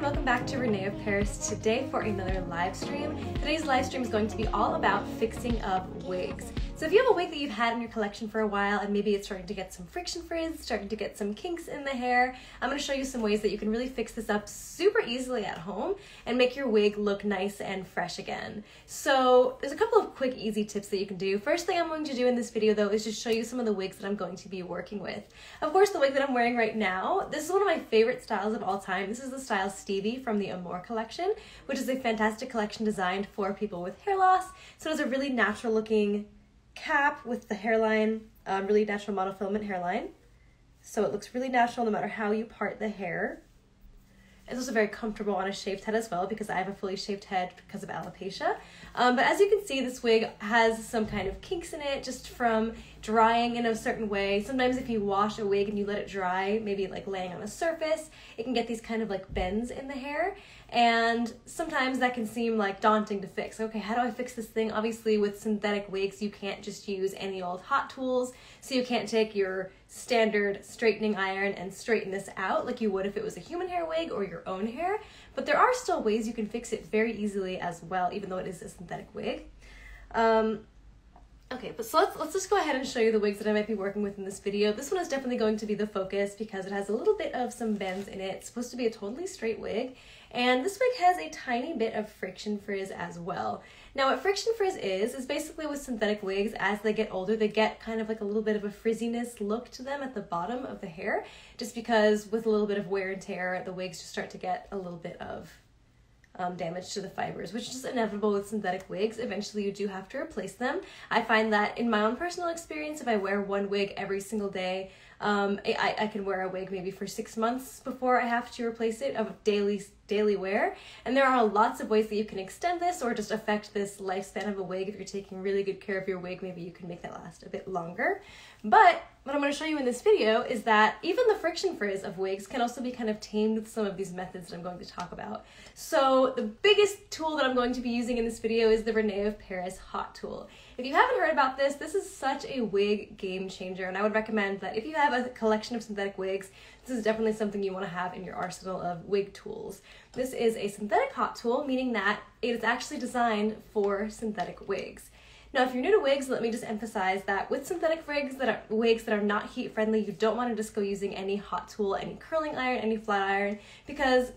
welcome back to René of Paris today for another live stream. Today's live stream is going to be all about fixing up wigs. So if you have a wig that you've had in your collection for a while and maybe it's starting to get some friction frizz, starting to get some kinks in the hair, I'm going to show you some ways that you can really fix this up super easily at home and make your wig look nice and fresh again. So there's a couple of quick easy tips that you can do. First thing I'm going to do in this video though is just show you some of the wigs that I'm going to be working with. Of course, the wig that I'm wearing right now, this is one of my favorite styles of all time. This is the style Stevie from the Amore Collection, which is a fantastic collection designed for people with hair loss. So it's a really natural looking cap with the hairline, really natural monofilament hairline. So it looks really natural no matter how you part the hair. It's also very comfortable on a shaved head as well because I have a fully shaved head because of alopecia. But as you can see, this wig has some kind of kinks in it just from drying in a certain way. Sometimes if you wash a wig and you let it dry, maybe like laying on a surface, it can get these kind of like bends in the hair. And sometimes that can seem like daunting to fix. Okay, how do I fix this thing? Obviously with synthetic wigs, you can't just use any old hot tools. So you can't take your standard straightening iron and straighten this out like you would if it was a human hair wig or your own hair. But there are still ways you can fix it very easily as well, even though it is a synthetic wig. Okay, but so let's just go ahead and show you the wigs that I might be working with in this video. This one is definitely going to be the focus because it has a little bit of some bends in it. It's supposed to be a totally straight wig. And this wig has a tiny bit of friction frizz as well. Now what friction frizz is basically with synthetic wigs, as they get older, they get kind of like a little bit of a frizziness look to them at the bottom of the hair, just because with a little bit of wear and tear, the wigs just start to get a little bit of damage to the fibers, which is inevitable with synthetic wigs. Eventually you do have to replace them. I find that in my own personal experience, if I wear one wig every single day, I can wear a wig maybe for 6 months before I have to replace it of daily wear. And there are lots of ways that you can extend this or just affect this lifespan of a wig. If you're taking really good care of your wig, maybe you can make that last a bit longer. But what I'm going to show you in this video is that even the friction frizz of wigs can also be kind of tamed with some of these methods that I'm going to talk about. So the biggest tool that I'm going to be using in this video is the René of Paris Hot Tool. If you haven't heard about this, this is such a wig game changer, and I would recommend that if you have a collection of synthetic wigs, this is definitely something you want to have in your arsenal of wig tools. This is a synthetic hot tool, meaning that it is actually designed for synthetic wigs. Now, if you're new to wigs, let me just emphasize that with synthetic wigs that are not heat friendly, you don't want to just go using any hot tool, any curling iron, any flat iron, because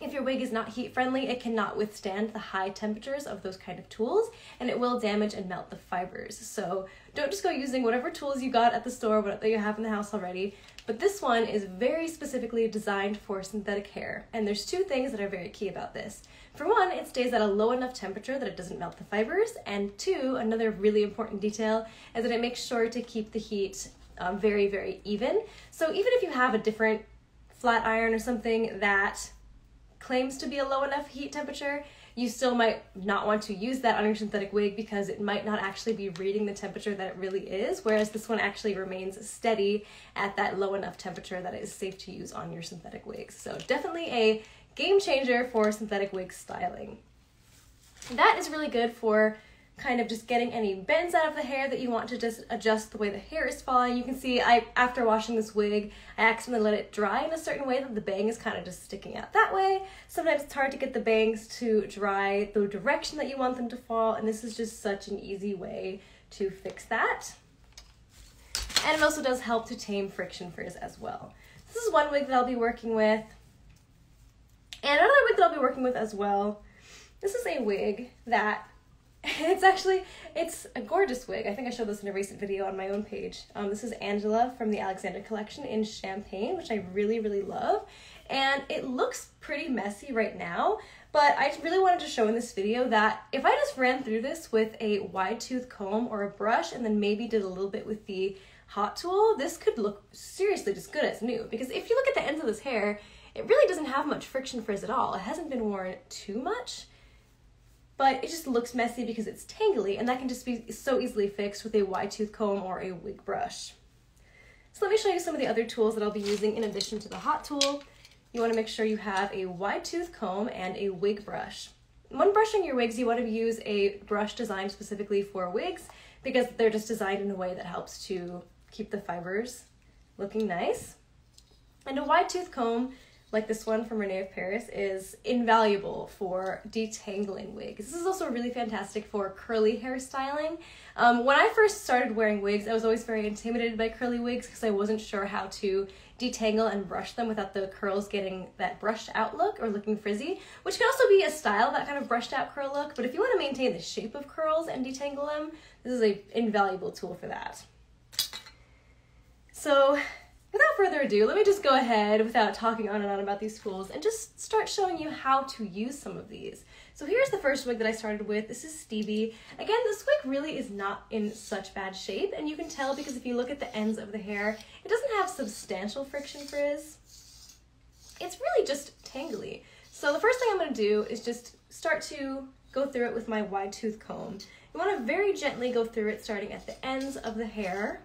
if your wig is not heat friendly, it cannot withstand the high temperatures of those kind of tools, and it will damage and melt the fibers. So don't just go using whatever tools you got at the store, what you have in the house already. But this one is very specifically designed for synthetic hair, and there's two things that are very key about this. For one, it stays at a low enough temperature that it doesn't melt the fibers, and two, another really important detail is that it makes sure to keep the heat very, very even. So even if you have a different flat iron or something that claims to be a low enough heat temperature, you still might not want to use that on your synthetic wig because it might not actually be reading the temperature that it really is, whereas this one actually remains steady at that low enough temperature that it is safe to use on your synthetic wigs. So definitely a game changer for synthetic wig styling. That is really good for kind of just getting any bends out of the hair that you want to just adjust the way the hair is falling. You can see after washing this wig, I accidentally let it dry in a certain way that the bang is kind of just sticking out that way. Sometimes it's hard to get the bangs to dry the direction that you want them to fall, and this is just such an easy way to fix that. And it also does help to tame friction frizz as well. This is one wig that I'll be working with. And another wig that I'll be working with as well. This is a wig that it's a gorgeous wig. I think I showed this in a recent video on my own page. This is Angela from the Alexander Collection in Champagne, which I really, really love. And it looks pretty messy right now, but I really wanted to show in this video that if I just ran through this with a wide tooth comb or a brush and then maybe did a little bit with the hot tool, this could look seriously just good as new. Because if you look at the ends of this hair, it really doesn't have much friction frizz at all. It hasn't been worn too much, but it just looks messy because it's tangly, and that can just be so easily fixed with a wide tooth comb or a wig brush. So let me show you some of the other tools that I'll be using in addition to the hot tool. You want to make sure you have a wide tooth comb and a wig brush. When brushing your wigs, you want to use a brush designed specifically for wigs because they're just designed in a way that helps to keep the fibers looking nice. And a wide tooth comb like this one from René of Paris, is invaluable for detangling wigs. This is also really fantastic for curly hairstyling. When I first started wearing wigs, I was always very intimidated by curly wigs because I wasn't sure how to detangle and brush them without the curls getting that brushed out look or looking frizzy, which can also be a style, that kind of brushed out curl look. But if you want to maintain the shape of curls and detangle them, this is an invaluable tool for that. So without further ado, let me just go ahead, without talking on and on about these tools, and just start showing you how to use some of these. So here's the first wig that I started with. This is Stevie. Again, this wig really is not in such bad shape, and you can tell because if you look at the ends of the hair, it doesn't have substantial friction frizz. It's really just tangly. So the first thing I'm going to do is just start to go through it with my wide tooth comb. You want to very gently go through it, starting at the ends of the hair.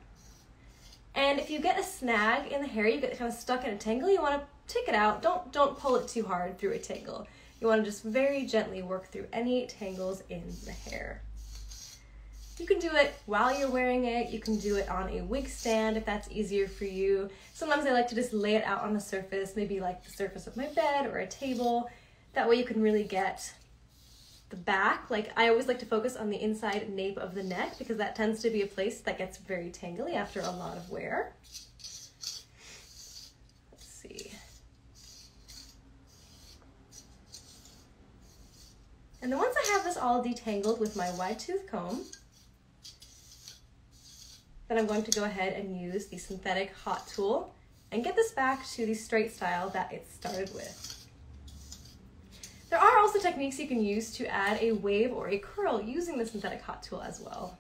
And if you get a snag in the hair, you get kind of stuck in a tangle, you want to take it out. Don't pull it too hard through a tangle. You want to just very gently work through any tangles in the hair. You can do it while you're wearing it. You can do it on a wig stand if that's easier for you. Sometimes I like to just lay it out on the surface, maybe like the surface of my bed or a table. That way you can really get the back. Like, I always like to focus on the inside nape of the neck because that tends to be a place that gets very tangly after a lot of wear. Let's see. And then once I have this all detangled with my wide tooth comb, then I'm going to go ahead and use the synthetic hot tool and get this back to the straight style that it started with. There are also techniques you can use to add a wave or a curl using the synthetic hot tool as well,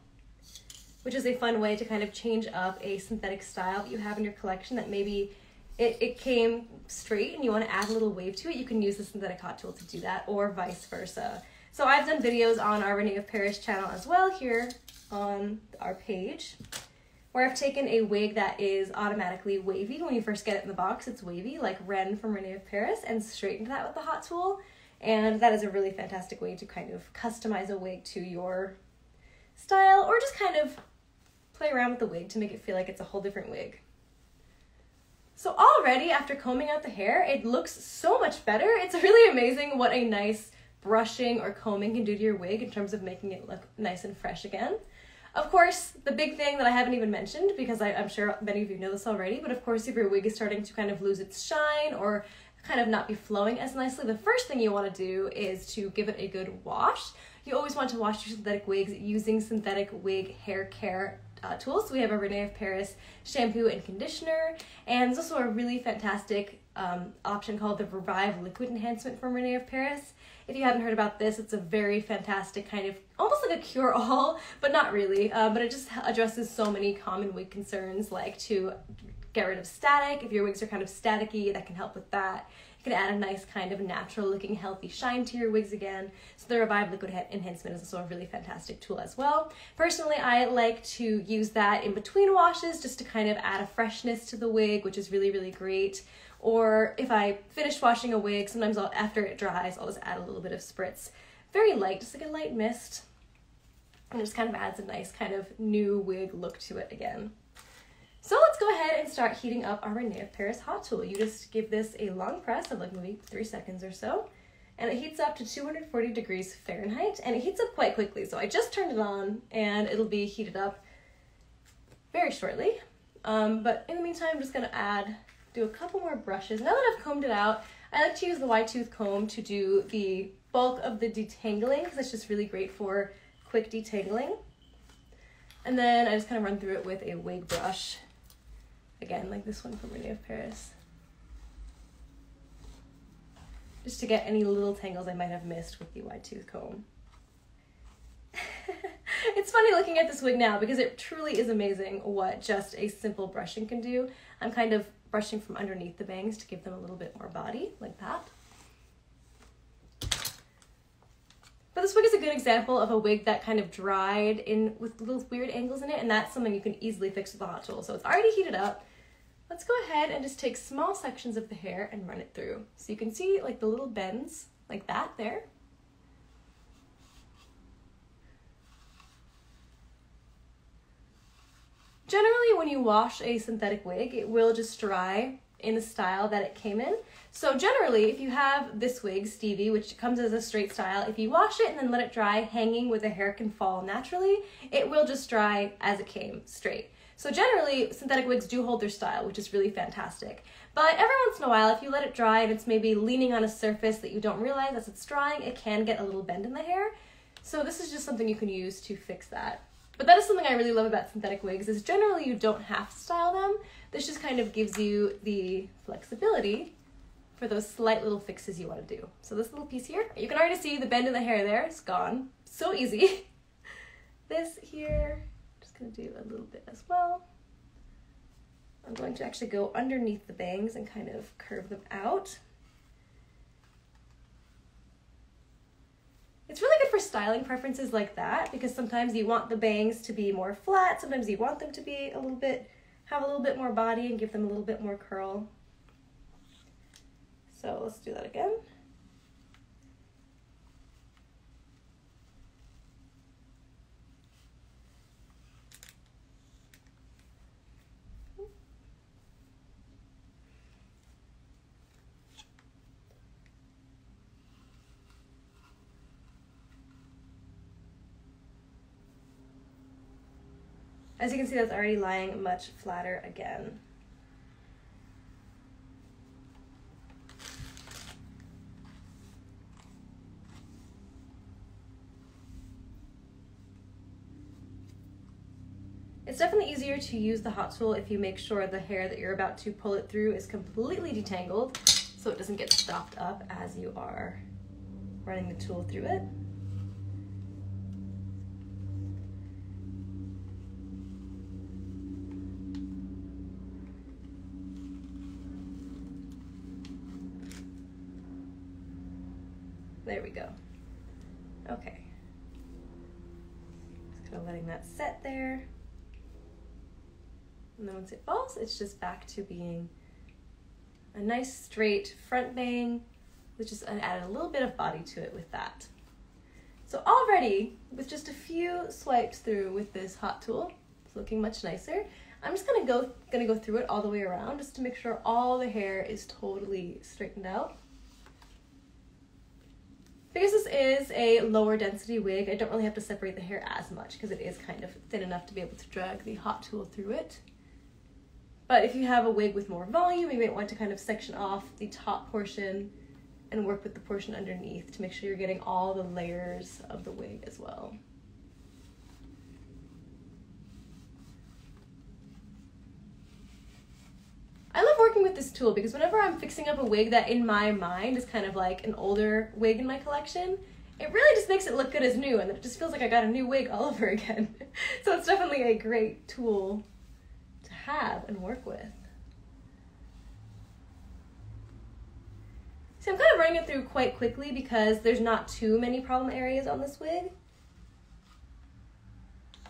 which is a fun way to kind of change up a synthetic style that you have in your collection that maybe it came straight and you want to add a little wave to it. You can use the synthetic hot tool to do that, or vice versa. So I've done videos on our René of Paris channel as well here on our page, where I've taken a wig that is automatically wavy. When you first get it in the box, it's wavy, like Ren from René of Paris, and straightened that with the hot tool. And that is a really fantastic way to kind of customize a wig to your style, or just kind of play around with the wig to make it feel like it's a whole different wig. So already, after combing out the hair, it looks so much better. It's really amazing what a nice brushing or combing can do to your wig in terms of making it look nice and fresh again. Of course, the big thing that I haven't even mentioned, because I'm sure many of you know this already, but of course if your wig is starting to kind of lose its shine or kind of not be flowing as nicely, the first thing you want to do is to give it a good wash. You always want to wash your synthetic wigs using synthetic wig hair care tools. So we have a René of Paris shampoo and conditioner, and there's also a really fantastic option called the Revive liquid enhancement from René of Paris. If you haven't heard about this, it's a very fantastic kind of, almost like a cure-all, but not really, but it just addresses so many common wig concerns, like to get rid of static. If your wigs are kind of staticky, that can help with that. You can add a nice kind of natural looking healthy shine to your wigs again. So the Revive liquid enhancement is also a really fantastic tool as well. Personally, I like to use that in between washes just to kind of add a freshness to the wig, which is really, really great. Or if I finish washing a wig, sometimes after it dries, I'll just add a little bit of spritz. Very light, just like a light mist. And it just kind of adds a nice kind of new wig look to it again. So let's go ahead and start heating up our René of Paris hot tool. You just give this a long press of like maybe 3 seconds or so, and it heats up to 240 degrees Fahrenheit, and it heats up quite quickly. So I just turned it on, and it'll be heated up very shortly. But in the meantime, I'm just gonna do a couple more brushes. Now that I've combed it out, I like to use the wide tooth comb to do the bulk of the detangling, because it's just really great for quick detangling. And then I just kind of run through it with a wig brush. Again, like this one from René of Paris. Just to get any little tangles I might have missed with the wide tooth comb. It's funny looking at this wig now because it truly is amazing what just a simple brushing can do. I'm kind of brushing from underneath the bangs to give them a little bit more body, like that. But this wig is a good example of a wig that kind of dried in with little weird angles in it, and that's something you can easily fix with the hot tool. So it's already heated up. Let's go ahead and just take small sections of the hair and run it through. So you can see like the little bends like that there. Generally, when you wash a synthetic wig, it will just dry in the style that it came in. So generally, if you have this wig, Stevie, which comes as a straight style, if you wash it and then let it dry hanging where the hair can fall naturally, it will just dry as it came, straight. So generally, synthetic wigs do hold their style, which is really fantastic. But every once in a while, if you let it dry and it's maybe leaning on a surface that you don't realize as it's drying, it can get a little bend in the hair. So this is just something you can use to fix that. But that is something I really love about synthetic wigs, is generally you don't have to style them. This just kind of gives you the flexibility for those slight little fixes you want to do. So this little piece here, you can already see the bend in the hair there, it's gone. So easy. This here, just gonna do a little bit as well. I'm going to actually go underneath the bangs and kind of curve them out. It's really good for styling preferences like that, because sometimes you want the bangs to be more flat, sometimes you want them to be a little bit, have a little bit more body and give them a little bit more curl. So let's do that again. As you can see, that's already lying much flatter again. It's definitely easier to use the hot tool if you make sure the hair that you're about to pull it through is completely detangled, so it doesn't get stopped up as you are running the tool through it. There we go. Okay. Just kind of letting that set there. And then once it falls, it's just back to being a nice straight front bang. Let's just add a little bit of body to it with that. So already, with just a few swipes through with this hot tool, it's looking much nicer. I'm just gonna go through it all the way around just to make sure all the hair is totally straightened out. Because this is a lower density wig, I don't really have to separate the hair as much because it is kind of thin enough to be able to drag the hot tool through it. But if you have a wig with more volume, you might want to kind of section off the top portion and work with the portion underneath to make sure you're getting all the layers of the wig as well. I love working with this tool because whenever I'm fixing up a wig that in my mind is kind of like an older wig in my collection, it really just makes it look good as new, and it just feels like I got a new wig all over again. So it's definitely a great tool to have and work with. See, I'm kind of running it through quite quickly because there's not too many problem areas on this wig.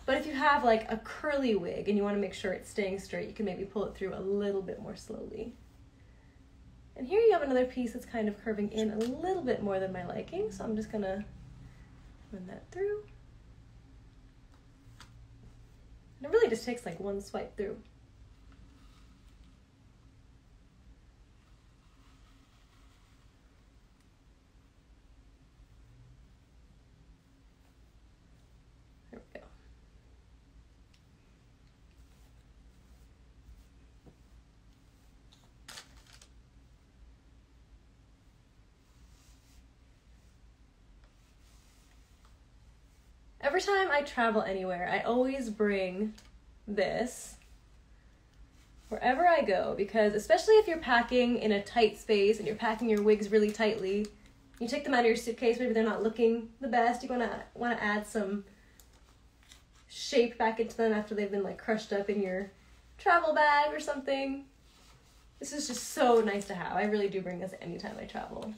But if you have like a curly wig and you want to make sure it's staying straight, you can maybe pull it through a little bit more slowly. And here you have another piece that's kind of curving in a little bit more than my liking, so I'm just gonna run that through. And it really just takes like one swipe through. Every time I travel anywhere, I always bring this wherever I go, because especially if you're packing in a tight space and you're packing your wigs really tightly, you take them out of your suitcase, maybe they're not looking the best, you want to add some shape back into them after they've been like crushed up in your travel bag or something. This is just so nice to have. I really do bring this anytime I travel.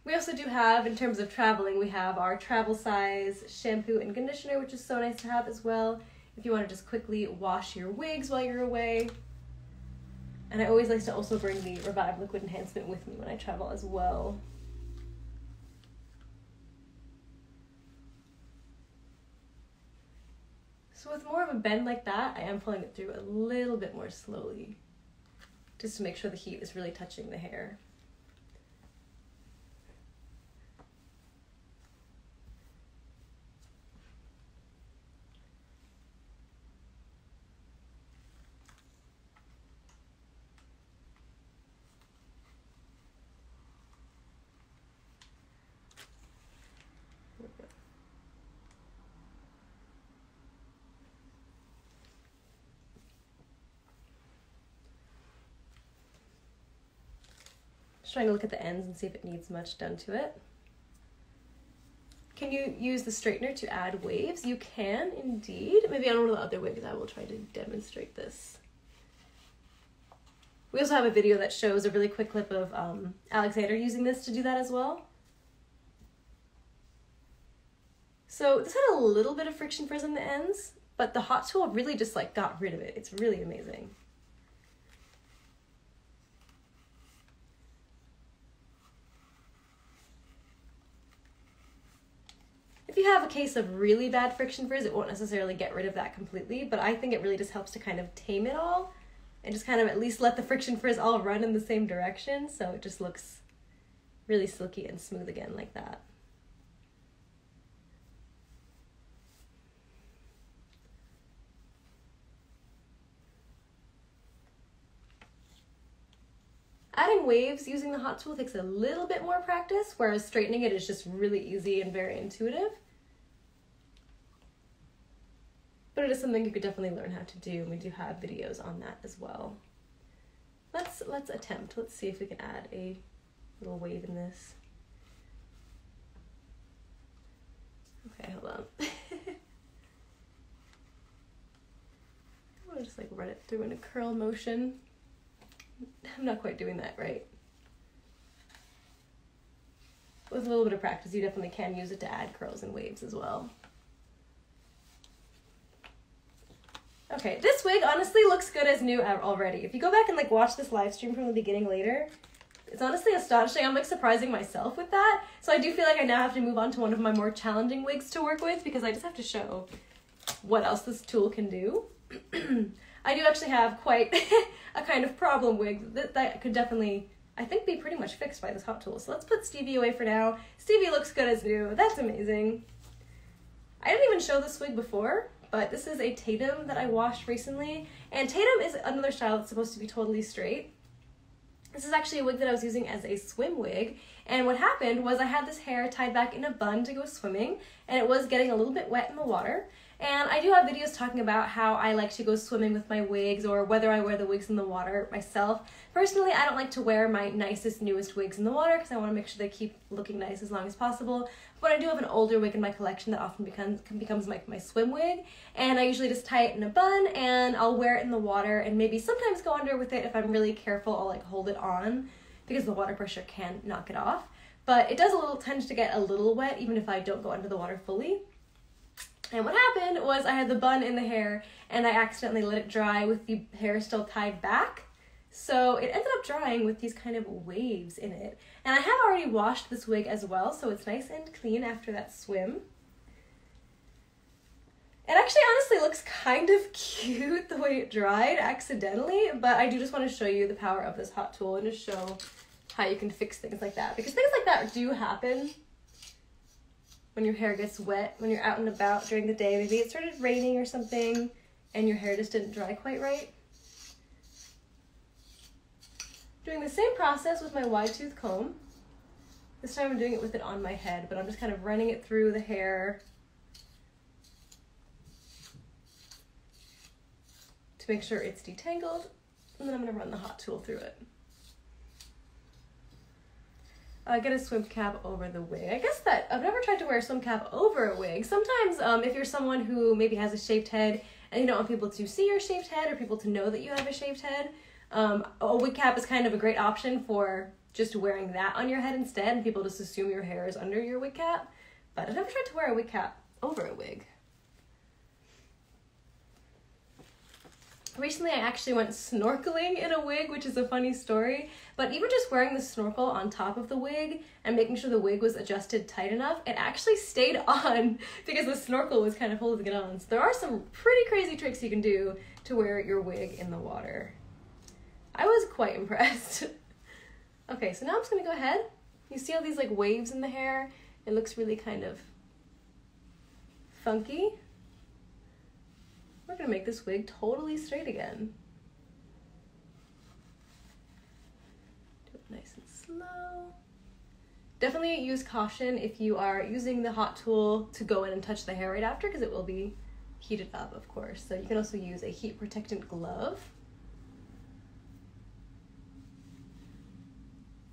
We also do have, in terms of traveling, we have our travel size shampoo and conditioner, which is so nice to have as well if you want to just quickly wash your wigs while you're away. And I always like to also bring the Revive Liquid Enhancement with me when I travel as well. So with more of a bend like that, I am pulling it through a little bit more slowly. just to make sure the heat is really touching the hair. Just trying to look at the ends and see if it needs much done to it. Can you use the straightener to add waves? You can indeed. Maybe on one of the other wigs I will try to demonstrate this. We also have a video that shows a really quick clip of Alexander using this to do that as well. So this had a little bit of friction frizz on the ends, but the Hot Tool really just like got rid of it. It's really amazing. If you have a case of really bad friction frizz, it won't necessarily get rid of that completely, but I think it really just helps to kind of tame it all and just kind of at least let the friction frizz all run in the same direction, so it just looks really silky and smooth again like that. Adding waves using the Hot Tool takes a little bit more practice, whereas straightening it is just really easy and very intuitive. But it is something you could definitely learn how to do, and we do have videos on that as well. Let's attempt. Let's see if we can add a little wave in this. Okay, hold on. I want to just like run it through in a curl motion. I'm not quite doing that right. With a little bit of practice, you definitely can use it to add curls and waves as well. Okay, this wig honestly looks good as new already. If you go back and like watch this live stream from the beginning later, it's honestly astonishing. I'm like surprising myself with that. So I do feel like I now have to move on to one of my more challenging wigs to work with because I just have to show what else this tool can do. I do actually have quite a kind of problem wig that could definitely, I think, be pretty much fixed by this Hot Tool. So let's put Stevie away for now. Stevie looks good as new. That's amazing. I didn't even show this wig before, but this is a Tatum that I washed recently. And Tatum is another style that's supposed to be totally straight. This is actually a wig that I was using as a swim wig. And what happened was I had this hair tied back in a bun to go swimming, and it was getting a little bit wet in the water. And I do have videos talking about how I like to go swimming with my wigs, or whether I wear the wigs in the water myself. Personally, I don't like to wear my nicest, newest wigs in the water because I want to make sure they keep looking nice as long as possible. But I do have an older wig in my collection that often becomes my swim wig, and I usually just tie it in a bun and I'll wear it in the water and maybe sometimes go under with it. If I'm really careful, I'll like hold it on because the water pressure can knock it off. But it does tend to get a little wet even if I don't go under the water fully. And what happened was I had the bun in the hair and I accidentally let it dry with the hair still tied back. So it ended up drying with these kind of waves in it. And I have already washed this wig as well, so it's nice and clean after that swim. It actually honestly looks kind of cute the way it dried accidentally, but I do just want to show you the power of this Hot Tool and just show how you can fix things like that. Because things like that do happen when your hair gets wet, when you're out and about during the day. Maybe it started raining or something and your hair just didn't dry quite right. Doing the same process with my wide tooth comb. This time I'm doing it with it on my head, but I'm just kind of running it through the hair to make sure it's detangled, and then I'm going to run the Hot Tool through it. Get a swim cap over the wig. I guess that I've never tried to wear a swim cap over a wig. Sometimes if you're someone who maybe has a shaved head and you don't want people to see your shaved head or people to know that you have a shaved head, a wig cap is kind of a great option for just wearing that on your head instead, and people just assume your hair is under your wig cap. But I've never tried to wear a wig cap over a wig. Recently, I actually went snorkeling in a wig, which is a funny story, but even just wearing the snorkel on top of the wig and making sure the wig was adjusted tight enough, it actually stayed on because the snorkel was kind of holding it on. So there are some pretty crazy tricks you can do to wear your wig in the water. I was quite impressed. Okay, so now I'm just gonna go ahead. You see all these like waves in the hair? It looks really kind of funky. We're gonna make this wig totally straight again. Do it nice and slow. Definitely use caution if you are using the hot tool to go in and touch the hair right after, because it will be heated up, of course. So you can also use a heat protectant glove.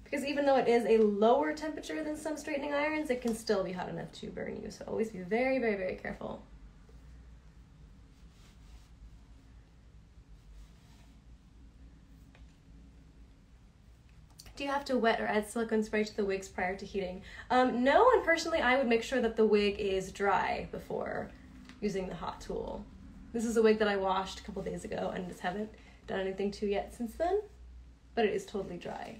Because even though it is a lower temperature than some straightening irons, it can still be hot enough to burn you. So always be very, very, very careful. Do you have to wet or add silicone spray to the wigs prior to heating? No, and personally I would make sure that the wig is dry before using the hot tool. This is a wig that I washed a couple days ago and just haven't done anything to yet since then, but it is totally dry.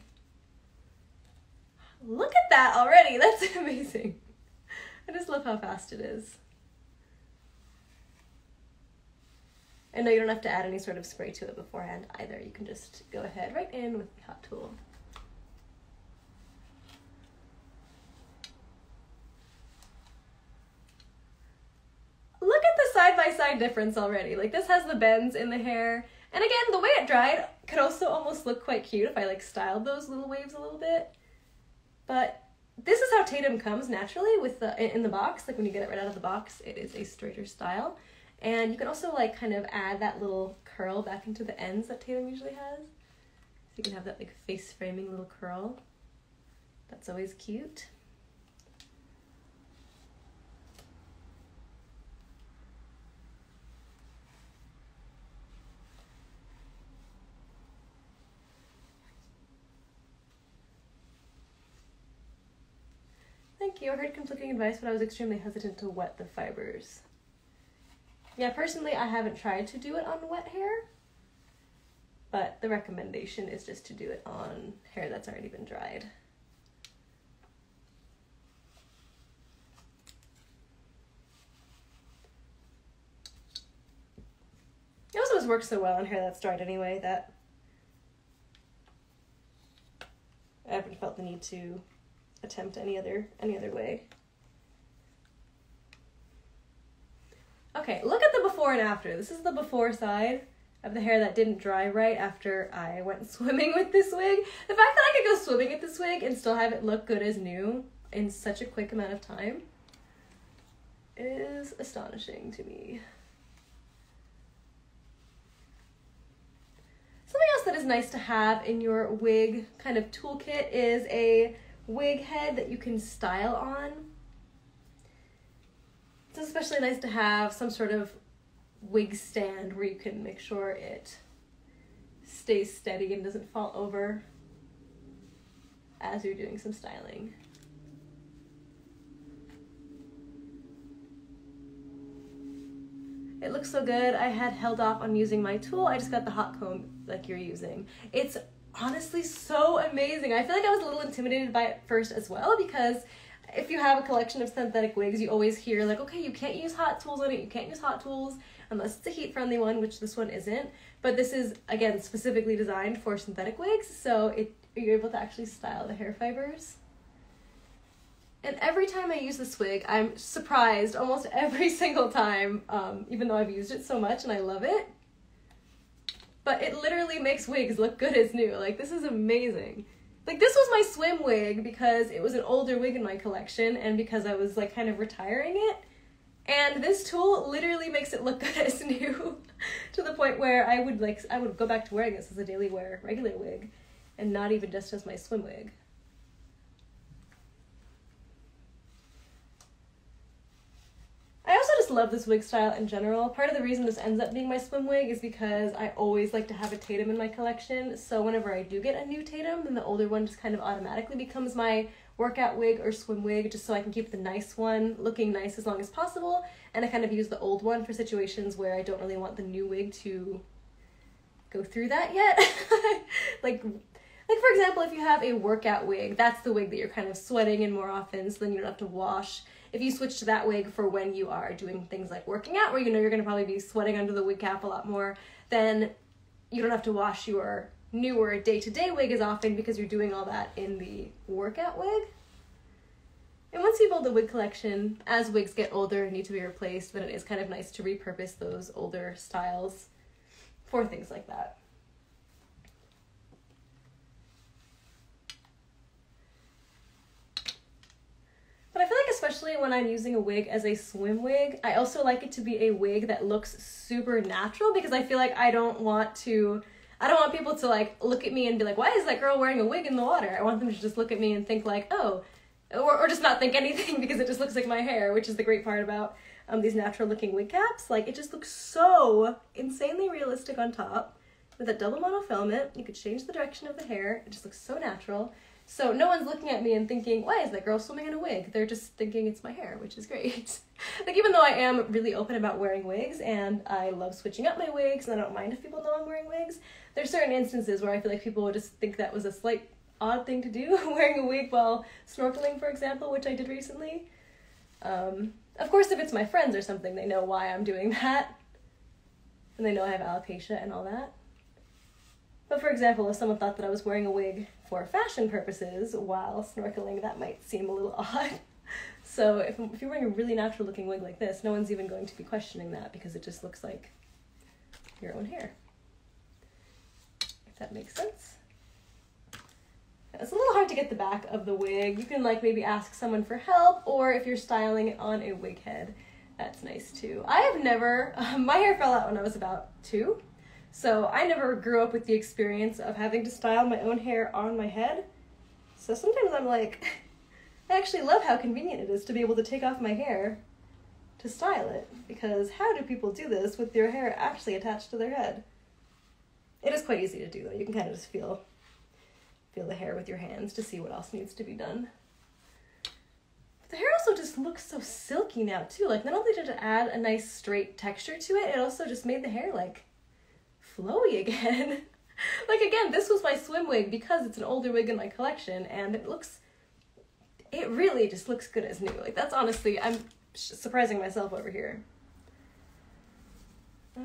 Look at that already, that's amazing. I just love how fast it is. And no, you don't have to add any sort of spray to it beforehand either. You can just go ahead right in with the hot tool. Look at the side-by-side difference already. Like, this has the bends in the hair. And again, the way it dried could also almost look quite cute if I like styled those little waves a little bit. But this is how Tatum comes naturally with in the box. Like when you get it right out of the box, it is a straighter style. And you can also like kind of add that little curl back into the ends that Tatum usually has. So you can have that like face framing little curl. That's always cute. Thank you. I heard conflicting advice, but I was extremely hesitant to wet the fibers. Yeah, personally, I haven't tried to do it on wet hair, but the recommendation is just to do it on hair that's already been dried. It also just works so well on hair that's dried anyway that I haven't felt the need to attempt any other way. Okay, look at the before and after. This is the before side of the hair that didn't dry right after I went swimming with this wig. The fact that I could go swimming with this wig and still have it look good as new in such a quick amount of time is astonishing to me. Something else that is nice to have in your wig kind of toolkit is a wig head that you can style on. It's especially nice to have some sort of wig stand where you can make sure it stays steady and doesn't fall over as you're doing some styling. It looks so good. I had held off on using my tool. I just got the hot comb like you're using. It's honestly so amazing. I feel like I was a little intimidated by it first as well, because if you have a collection of synthetic wigs, you always hear like, okay, you can't use hot tools on it, you can't use hot tools unless it's a heat-friendly one, which this one isn't. But this is, again, specifically designed for synthetic wigs, so you're able to actually style the hair fibers. And every time I use this wig, I'm surprised almost every single time, even though I've used it so much and I love it. But it literally makes wigs look good as new. Like, this is amazing. Like, this was my swim wig because it was an older wig in my collection and because I was, like, kind of retiring it. And this tool literally makes it look good as new to the point where I would go back to wearing this as a daily wear regular wig and not even just as my swim wig. I also just love this wig style in general. Part of the reason this ends up being my swim wig is because I always like to have a Tatum in my collection, so whenever I do get a new Tatum, then the older one just kind of automatically becomes my workout wig or swim wig, just so I can keep the nice one looking nice as long as possible, and I kind of use the old one for situations where I don't really want the new wig to go through that yet. Like for example, if you have a workout wig, that's the wig that you're kind of sweating in more often, so then you don't have to wash. If you switch to that wig for when you are doing things like working out, where you know you're going to probably be sweating under the wig cap a lot more, then you don't have to wash your newer day-to-day wig is often because you're doing all that in the workout wig. And once you build a wig collection, as wigs get older and need to be replaced, then it is kind of nice to repurpose those older styles for things like that. But I feel like especially when I'm using a wig as a swim wig, I also like it to be a wig that looks super natural, because I feel like I don't want people to like look at me and be like, why is that girl wearing a wig in the water? I want them to just look at me and think like, oh, or just not think anything because it just looks like my hair, which is the great part about these natural looking wig caps. Like, it just looks so insanely realistic on top with a double monofilament. You could change the direction of the hair. It just looks so natural. So no one's looking at me and thinking, why is that girl swimming in a wig? They're just thinking it's my hair, which is great. Like, even though I am really open about wearing wigs and I love switching up my wigs and I don't mind if people know I'm wearing wigs, there's certain instances where I feel like people would just think that was a slight odd thing to do, wearing a wig while snorkeling, for example, which I did recently. Of course, if it's my friends or something, they know why I'm doing that. And they know I have alopecia and all that. But for example, if someone thought that I was wearing a wig for fashion purposes while snorkeling, that might seem a little odd. So if you're wearing a really natural looking wig like this, no one's even going to be questioning that, because it just looks like your own hair. If that makes sense. It's a little hard to get the back of the wig. You can like maybe ask someone for help, or if you're styling it on a wig head, that's nice too. I have never, my hair fell out when I was about 2. So I never grew up with the experience of having to style my own hair on my head. So sometimes I'm like, I actually love how convenient it is to be able to take off my hair to style it, because how do people do this with their hair actually attached to their head? It is quite easy to do though. You can kind of just feel the hair with your hands to see what else needs to be done. But the hair also just looks so silky now too. Like, not only did it add a nice straight texture to it, it also just made the hair like flowy again. Like, again, this was my swim wig because it's an older wig in my collection, and it really just looks good as new. Like, that's honestly, I'm surprising myself over here.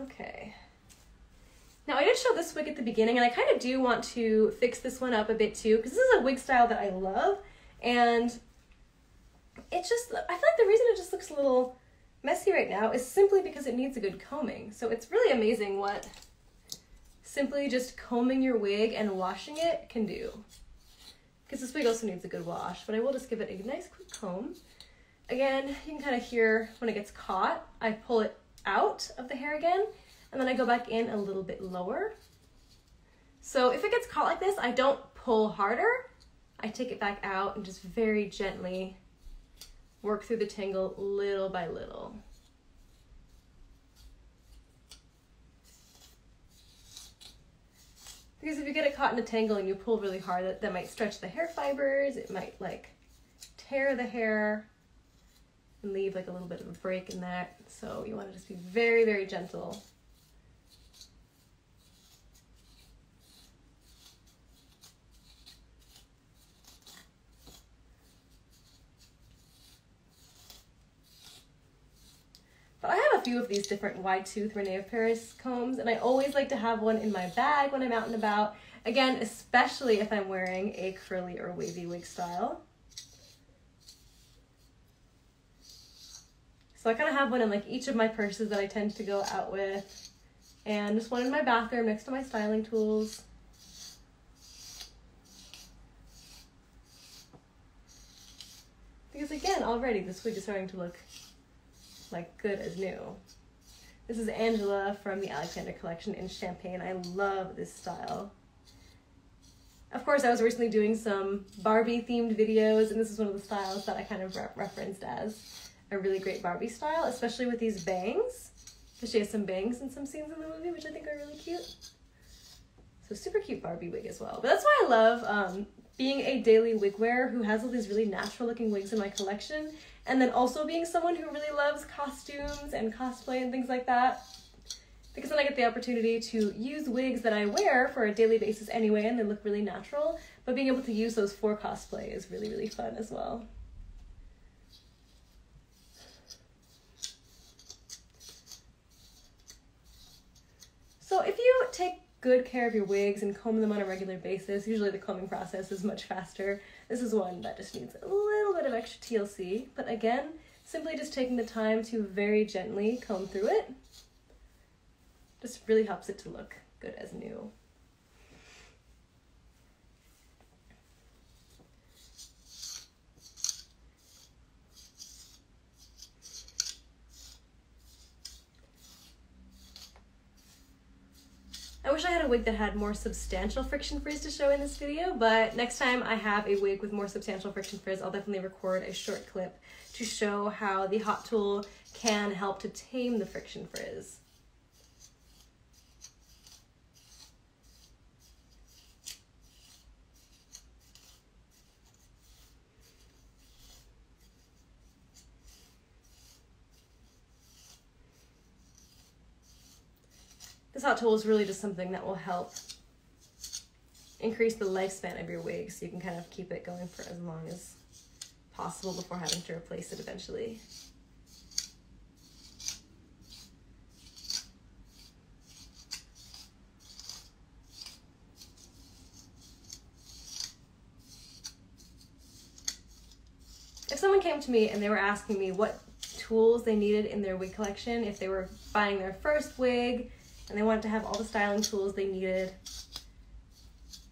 Okay. Now, I did show this wig at the beginning, and I kind of do want to fix this one up a bit too, because this is a wig style that I love, and it just, I feel like the reason it just looks a little messy right now is simply because it needs a good combing. So it's really amazing what simply just combing your wig and washing it can do. Because this wig also needs a good wash, but I will just give it a nice quick comb. Again, you can kind of hear when it gets caught, I pull it out of the hair again, and then I go back in a little bit lower. So if it gets caught like this, I don't pull harder. I take it back out and just very gently work through the tangle little by little. Because if you get it caught in a tangle and you pull really hard, that might stretch the hair fibers, it might like tear the hair and leave like a little bit of a break in that. So you want to just be very, very gentle. But I have a few of these different wide tooth René of Paris combs, and I always like to have one in my bag when I'm out and about. Again, especially if I'm wearing a curly or wavy wig style. So I kind of have one in like each of my purses that I tend to go out with, and just one in my bathroom next to my styling tools. Because again, already this wig is starting to look like good as new. This is Angela from the Alexander Collection in Champagne. I love this style. Of course, I was recently doing some Barbie themed videos, and this is one of the styles that I kind of referenced as a really great Barbie style, especially with these bangs, because she has some bangs in some scenes in the movie, which I think are really cute. So super cute Barbie wig as well. But that's why I love being a daily wig wearer who has all these really natural looking wigs in my collection, and then also being someone who really loves costumes and cosplay and things like that. Because then I get the opportunity to use wigs that I wear for a daily basis anyway, and they look really natural, but being able to use those for cosplay is really, really fun as well. So if you take good care of your wigs and comb them on a regular basis. Usually the combing process is much faster. This is one that just needs a little bit of extra TLC, but again, simply just taking the time to very gently comb through it just really helps it to look good as new. I wish I had a wig that had more substantial friction frizz to show in this video, but next time I have a wig with more substantial friction frizz, I'll definitely record a short clip to show how the Hot Tool can help to tame the friction frizz. This Hot Tool is really just something that will help increase the lifespan of your wig, so you can kind of keep it going for as long as possible before having to replace it eventually. If someone came to me and they were asking me what tools they needed in their wig collection, if they were buying their first wig and they wanted to have all the styling tools they needed,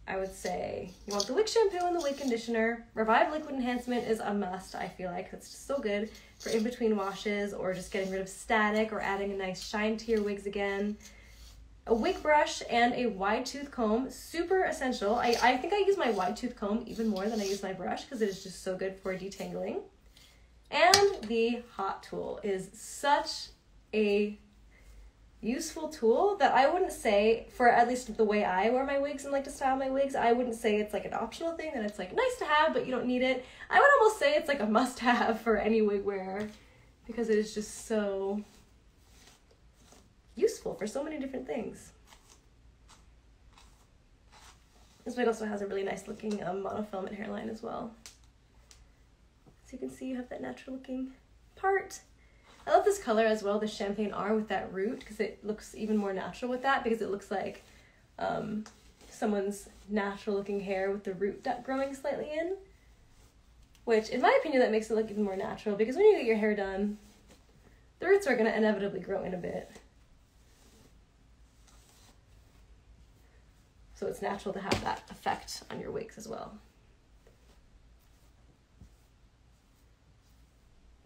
I would say you want the wig shampoo and the wig conditioner. Revive liquid enhancement is a must, I feel like. It's just so good for in-between washes or just getting rid of static or adding a nice shine to your wigs again. A wig brush and a wide tooth comb, super essential. I think I use my wide tooth comb even more than I use my brush because it is just so good for detangling. And the Hot Tool is such a useful tool that I wouldn't say, for at least the way I wear my wigs and like to style my wigs, I wouldn't say it's like an optional thing, that it's like nice to have but you don't need it. I would almost say it's like a must-have for any wig wearer because it is just so useful for so many different things. This wig also has a really nice looking monofilament hairline as well. So you can see you have that natural looking part. I love this color as well, the champagne R with that root, because it looks even more natural with that, because it looks like someone's natural looking hair with the root growing slightly in, which in my opinion that makes it look even more natural, because when you get your hair done, the roots are going to inevitably grow in a bit. So it's natural to have that effect on your wigs as well.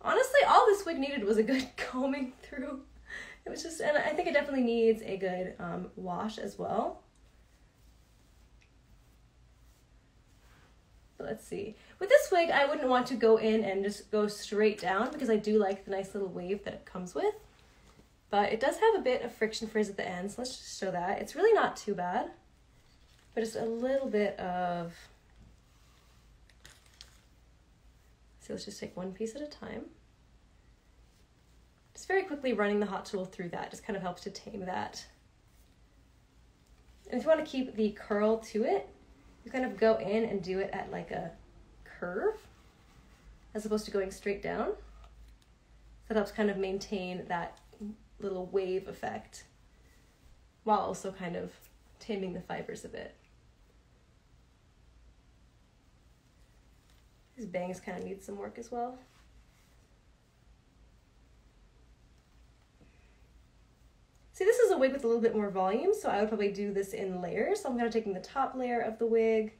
Honestly, all this wig needed was a good combing through. It was just, and I think it definitely needs a good wash as well. But let's see. With this wig, I wouldn't want to go in and just go straight down because I do like the nice little wave that it comes with. But it does have a bit of friction frizz at the end, so let's just show that. It's really not too bad, but just a little bit of... So let's just take one piece at a time. Just very quickly running the Hot Tool through that just kind of helps to tame that. And if you want to keep the curl to it, you kind of go in and do it at like a curve as opposed to going straight down. That helps kind of maintain that little wave effect while also kind of taming the fibers a bit. These bangs kind of need some work as well. See, this is a wig with a little bit more volume, so I would probably do this in layers. So I'm kind of taking the top layer of the wig,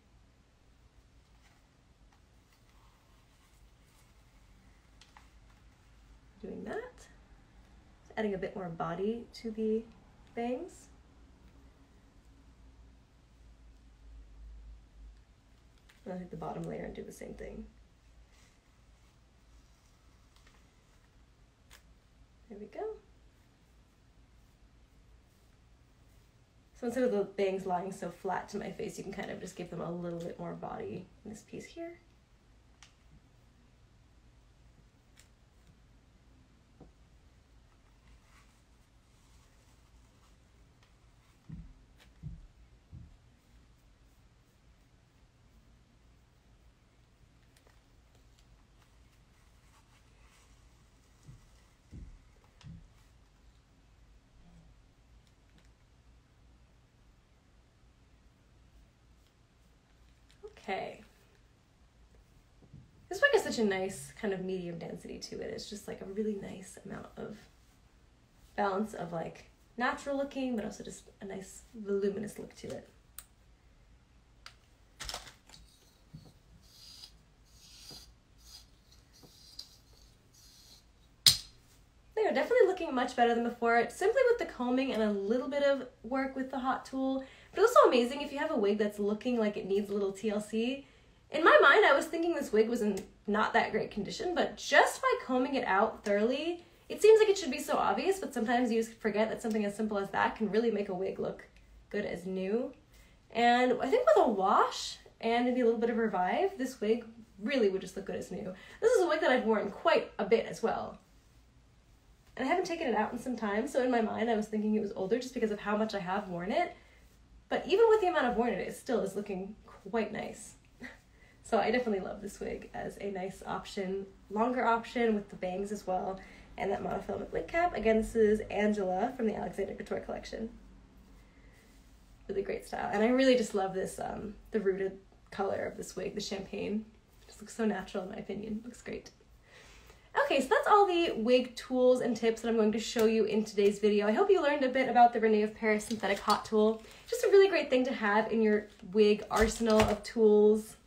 doing that, adding a bit more body to the bangs. I'll take the bottom layer and do the same thing. There we go. So instead of the bangs lying so flat to my face, you can kind of just give them a little bit more body in this piece here. Okay. This wig has such a nice kind of medium density to it. It's just like a really nice amount of balance of like natural looking, but also just a nice voluminous look to it. They are definitely looking much better than before, simply with the combing and a little bit of work with the hot tool. But it's also amazing if you have a wig that's looking like it needs a little TLC. In my mind, I was thinking this wig was in not that great condition, but just by combing it out thoroughly, it seems like it should be so obvious, but sometimes you just forget that something as simple as that can really make a wig look good as new. And I think with a wash and maybe a little bit of Revive, this wig really would just look good as new. This is a wig that I've worn quite a bit as well. And I haven't taken it out in some time, so in my mind I was thinking it was older just because of how much I have worn it. But even with the amount I've worn it, it still is looking quite nice. So I definitely love this wig as a nice option, longer option with the bangs as well, and that monofilament wig cap. Again, this is Angela from the Alexander Couture Collection. Really great style. And I really just love this, the rooted color of this wig, the champagne. It just looks so natural in my opinion. Looks great. Okay, so that's all the wig tools and tips that I'm going to show you in today's video. I hope you learned a bit about the René of Paris Synthetic Hot Tool. Just a really great thing to have in your wig arsenal of tools.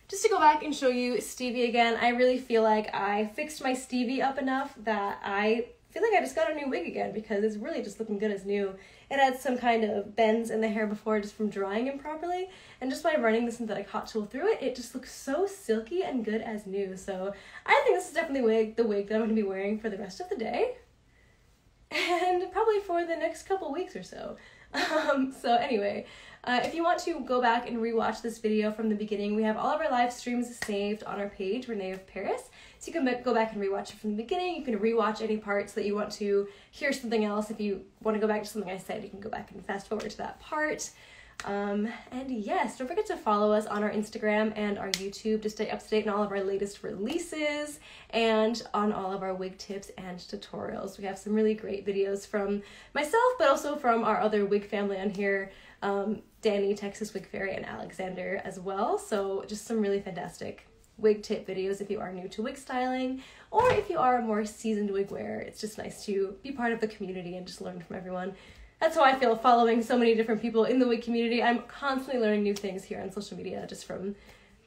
Just to go back and show you Stevie again, I really feel like I fixed my Stevie up enough that I feel like I just got a new wig again because it's really just looking good as new. It had some kind of bends in the hair before just from drying improperly, and just by running the synthetic hot tool through it, it just looks so silky and good as new. So I think this is definitely the wig that I'm going to be wearing for the rest of the day, and probably for the next couple weeks or so. So anyway, if you want to go back and rewatch this video from the beginning, we have all of our live streams saved on our page, René of Paris. So you can go back and rewatch it from the beginning. You can rewatch any parts that you want to hear something else. If you want to go back to something I said, you can go back and fast forward to that part. And yes, don't forget to follow us on our Instagram and our YouTube to stay up to date on all of our latest releases and on all of our wig tips and tutorials. We have some really great videos from myself, but also from our other wig family on here, Danny, Texas Wig Fairy, and Alexander as well. So just some really fantastic wig tip videos if you are new to wig styling, or if you are a more seasoned wig wearer. It's just nice to be part of the community and just learn from everyone. That's how I feel following so many different people in the wig community. I'm constantly learning new things here on social media just from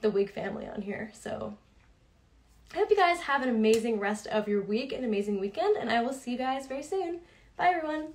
the wig family on here. So I hope you guys have an amazing rest of your week, an amazing weekend, and I will see you guys very soon. Bye everyone.